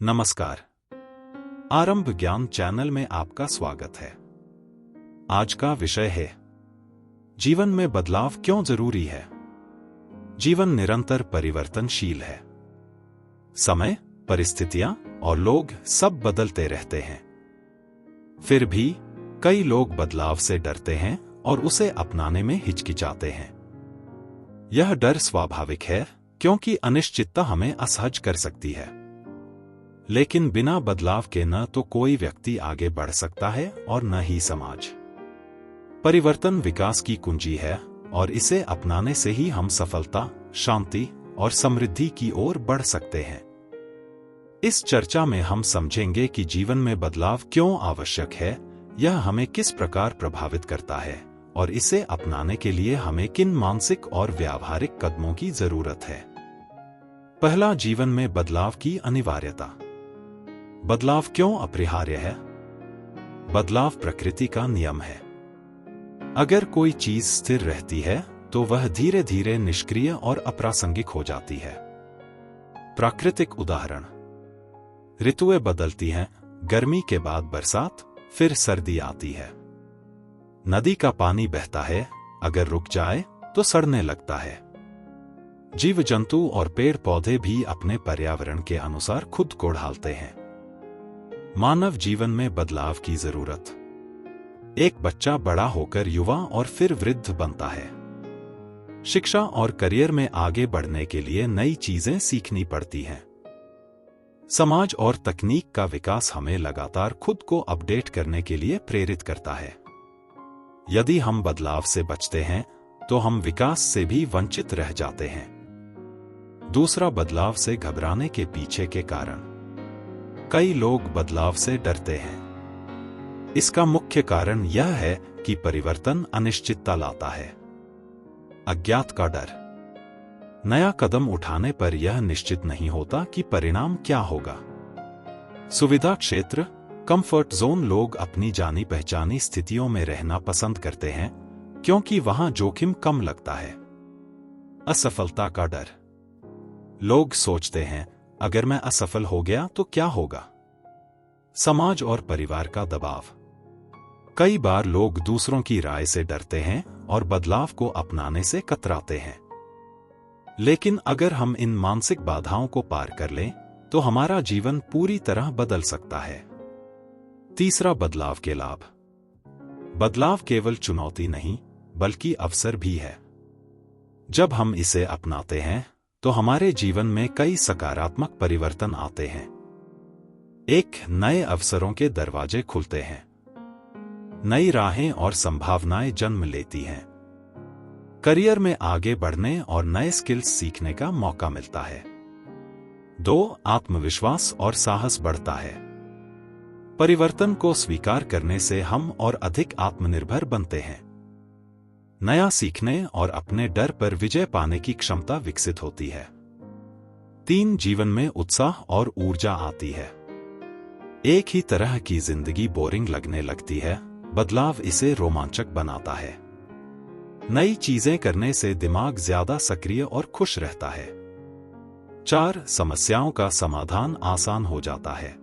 नमस्कार। आरंभ ज्ञान चैनल में आपका स्वागत है। आज का विषय है जीवन में बदलाव क्यों जरूरी है। जीवन निरंतर परिवर्तनशील है। समय, परिस्थितियां और लोग सब बदलते रहते हैं। फिर भी कई लोग बदलाव से डरते हैं और उसे अपनाने में हिचकिचाते हैं। यह डर स्वाभाविक है क्योंकि अनिश्चितता हमें असहज कर सकती है। लेकिन बिना बदलाव के न तो कोई व्यक्ति आगे बढ़ सकता है और न ही समाज। परिवर्तन विकास की कुंजी है और इसे अपनाने से ही हम सफलता, शांति और समृद्धि की ओर बढ़ सकते हैं। इस चर्चा में हम समझेंगे कि जीवन में बदलाव क्यों आवश्यक है, यह हमें किस प्रकार प्रभावित करता है और इसे अपनाने के लिए हमें किन मानसिक और व्यावहारिक कदमों की जरूरत है। पहला, जीवन में बदलाव की अनिवार्यता। बदलाव क्यों अपरिहार्य है? बदलाव प्रकृति का नियम है। अगर कोई चीज स्थिर रहती है तो वह धीरे धीरे निष्क्रिय और अप्रासंगिक हो जाती है। प्राकृतिक उदाहरण: ऋतुएं बदलती हैं, गर्मी के बाद बरसात, फिर सर्दी आती है। नदी का पानी बहता है, अगर रुक जाए तो सड़ने लगता है। जीव जंतु और पेड़ पौधे भी अपने पर्यावरण के अनुसार खुद को ढालते हैं। मानव जीवन में बदलाव की जरूरत। एक बच्चा बड़ा होकर युवा और फिर वृद्ध बनता है। शिक्षा और करियर में आगे बढ़ने के लिए नई चीजें सीखनी पड़ती हैं। समाज और तकनीक का विकास हमें लगातार खुद को अपडेट करने के लिए प्रेरित करता है। यदि हम बदलाव से बचते हैं तो हम विकास से भी वंचित रह जाते हैं। दूसरा, बदलाव से घबराने के पीछे के कारण। कई लोग बदलाव से डरते हैं। इसका मुख्य कारण यह है कि परिवर्तन अनिश्चितता लाता है। अज्ञात का डर। नया कदम उठाने पर यह निश्चित नहीं होता कि परिणाम क्या होगा। सुविधा क्षेत्र, कंफर्ट जोन। लोग अपनी जानी पहचानी स्थितियों में रहना पसंद करते हैं क्योंकि वहां जोखिम कम लगता है। असफलता का डर। लोग सोचते हैं, अगर मैं असफल हो गया तो क्या होगा। समाज और परिवार का दबाव। कई बार लोग दूसरों की राय से डरते हैं और बदलाव को अपनाने से कतराते हैं। लेकिन अगर हम इन मानसिक बाधाओं को पार कर लें तो हमारा जीवन पूरी तरह बदल सकता है। तीसरा, बदलाव के लाभ। बदलाव केवल चुनौती नहीं बल्कि अवसर भी है। जब हम इसे अपनाते हैं तो हमारे जीवन में कई सकारात्मक परिवर्तन आते हैं। एक, नए अवसरों के दरवाजे खुलते हैं। नई राहें और संभावनाएं जन्म लेती हैं। करियर में आगे बढ़ने और नए स्किल्स सीखने का मौका मिलता है। 2, आत्मविश्वास और साहस बढ़ता है। परिवर्तन को स्वीकार करने से हम और अधिक आत्मनिर्भर बनते हैं। नया सीखने और अपने डर पर विजय पाने की क्षमता विकसित होती है। 3, जीवन में उत्साह और ऊर्जा आती है। एक ही तरह की जिंदगी बोरिंग लगने लगती है, बदलाव इसे रोमांचक बनाता है। नई चीजें करने से दिमाग ज्यादा सक्रिय और खुश रहता है। 4, समस्याओं का समाधान आसान हो जाता है।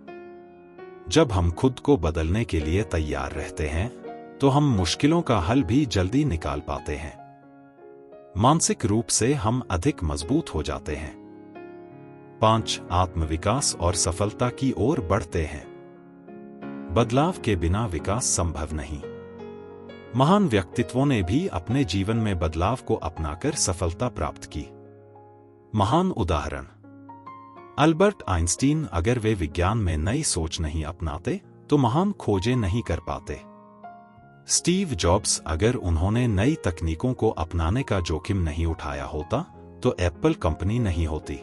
जब हम खुद को बदलने के लिए तैयार रहते हैं तो हम मुश्किलों का हल भी जल्दी निकाल पाते हैं। मानसिक रूप से हम अधिक मजबूत हो जाते हैं। 5, आत्मविकास और सफलता की ओर बढ़ते हैं। बदलाव के बिना विकास संभव नहीं। महान व्यक्तित्वों ने भी अपने जीवन में बदलाव को अपनाकर सफलता प्राप्त की। महान उदाहरण: अल्बर्ट आइंस्टीन। अगर वे विज्ञान में नई सोच नहीं अपनाते तो महान खोजें नहीं कर पाते। Steve jobs. अगर उन्होंने नई तकनीकों को अपनाने का जोखिम नहीं उठाया होता तो एप्पल कंपनी नहीं होती।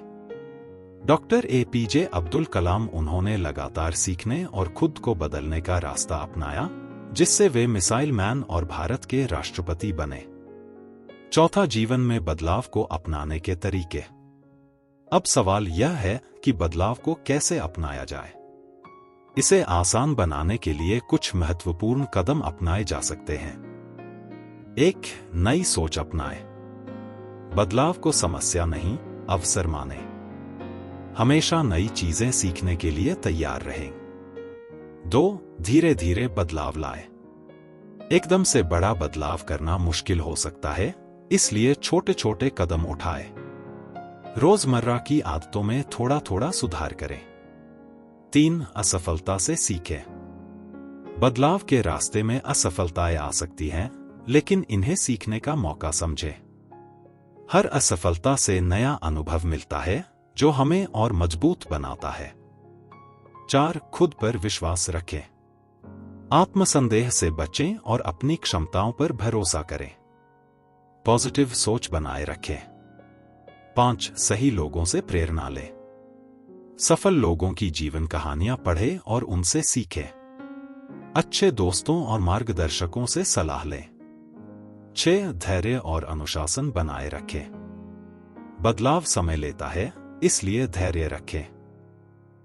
Doctor APJ Abdul Kalam. उन्होंने लगातार सीखने और खुद को बदलने का रास्ता अपनाया जिससे वे मिसाइल मैन और भारत के राष्ट्रपति बने। चौथा, जीवन में बदलाव को अपनाने के तरीके। अब सवाल यह है कि बदलाव को कैसे अपनाया जाए। इसे आसान बनाने के लिए कुछ महत्वपूर्ण कदम अपनाए जा सकते हैं। 1, नई सोच अपनाएं। बदलाव को समस्या नहीं, अवसर माने। हमेशा नई चीजें सीखने के लिए तैयार रहें। 2. धीरे धीरे बदलाव लाएं। एकदम से बड़ा बदलाव करना मुश्किल हो सकता है, इसलिए छोटे छोटे कदम उठाएं। रोजमर्रा की आदतों में थोड़ा थोड़ा सुधार करें। 3. असफलता से सीखें। बदलाव के रास्ते में असफलताएं आ सकती हैं, लेकिन इन्हें सीखने का मौका समझें। हर असफलता से नया अनुभव मिलता है, जो हमें और मजबूत बनाता है। 4. खुद पर विश्वास रखें। आत्मसंदेह से बचें और अपनी क्षमताओं पर भरोसा करें। पॉजिटिव सोच बनाए रखें। 5. सही लोगों से प्रेरणा लें। सफल लोगों की जीवन कहानियां पढ़ें और उनसे सीखें। अच्छे दोस्तों और मार्गदर्शकों से सलाह लें। 6. धैर्य और अनुशासन बनाए रखें। बदलाव समय लेता है, इसलिए धैर्य रखें।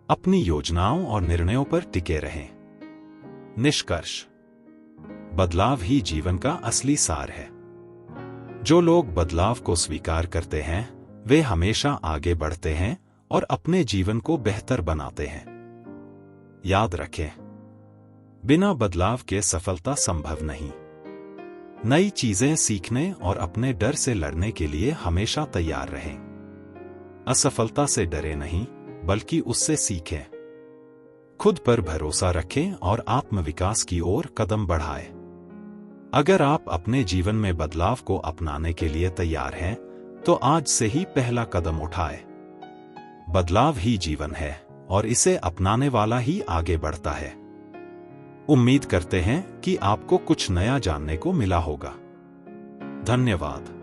अपनी योजनाओं और निर्णयों पर टिके रहें। निष्कर्ष: बदलाव ही जीवन का असली सार है। जो लोग बदलाव को स्वीकार करते हैं, वे हमेशा आगे बढ़ते हैं और अपने जीवन को बेहतर बनाते हैं। याद रखें, बिना बदलाव के सफलता संभव नहीं। नई चीजें सीखने और अपने डर से लड़ने के लिए हमेशा तैयार रहें। असफलता से डरे नहीं, बल्कि उससे सीखें। खुद पर भरोसा रखें और आत्मविकास की ओर कदम बढ़ाएं। अगर आप अपने जीवन में बदलाव को अपनाने के लिए तैयार हैं, तो आज से ही पहला कदम उठाएं। बदलाव ही जीवन है और इसे अपनाने वाला ही आगे बढ़ता है। उम्मीद करते हैं कि आपको कुछ नया जानने को मिला होगा। धन्यवाद।